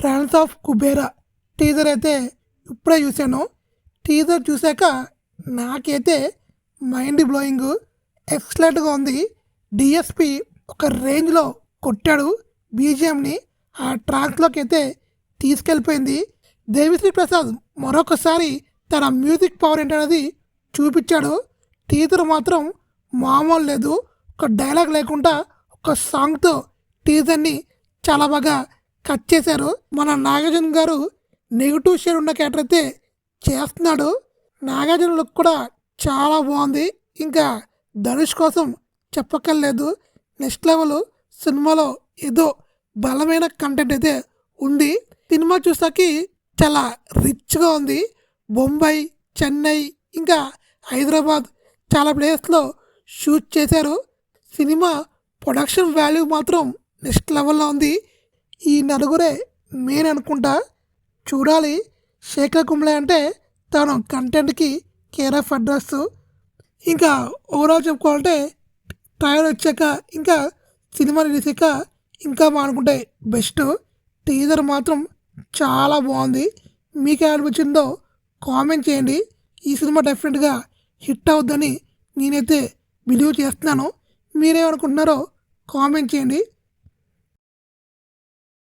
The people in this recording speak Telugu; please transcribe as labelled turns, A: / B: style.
A: ట్రాన్స్ ఆఫ్ కుబేరా టీజర్ అయితే ఇప్పుడే చూశాను. టీజర్ చూశాక నాకైతే మైండ్ బ్లోయింగ్, ఎక్సలెంట్గా ఉంది. డిఎస్పి ఒక రేంజ్లో కొట్టాడు బీజిఎంని, ఆ ట్రాక్లోకి అయితే తీసుకెళ్ళిపోయింది. దేవిశ్రీ ప్రసాద్ మరొకసారి తన మ్యూజిక్ పవర్ ఏంటనేది చూపించాడు. టీజర్ మాత్రం మామూలు లేదు. ఒక డైలాగ్ లేకుండా ఒక సాంగ్తో టీజర్ని చాలా బాగా కట్ చేశారు. మన నాగార్జున గారు నెగిటివ్ షేడ్ ఉన్న క్యారెక్టర్ అయితే చేస్తున్నాడు. నాగార్జున లుక్ కూడా చాలా బాగుంది. ఇంకా ధనుష్ కోసం చెప్పక్కర్లేదు. నెక్స్ట్ లెవెల్ సినిమాలో ఏదో బలమైన కంటెంట్ అయితే ఉంది. సినిమా చూసాకి చాలా రిచ్గా ఉంది. బొంబాయి, చెన్నై, ఇంకా హైదరాబాద్ చాలా ప్లేస్లో షూట్ చేశారు. సినిమా ప్రొడక్షన్ వాల్యూ మాత్రం నెక్స్ట్ లెవెల్లో ఉంది. ఈ నలుగురే మెయిన్ అనుకుంటా. చూడాలి. శేఖర్ కుమ్లే అంటే తను కంటెంట్కి కేర్ ఆఫ్ అడ్రస్. ఇంకా ఓవరాల్ చెప్పుకోవాలంటే ట్రయల్ వచ్చాక ఇంకా సినిమా రిలీజ్ అయ్యాక ఇంకా బాగుంటే బెస్ట్. టీజర్ మాత్రం చాలా బాగుంది. మీకు అనిపించిందో కామెంట్ చేయండి. ఈ సినిమా డెఫినెట్గా హిట్ అవుద్దని నేనైతే బిలీవ్ చేస్తున్నాను. మీరేమనుకుంటున్నారో కామెంట్ చేయండి.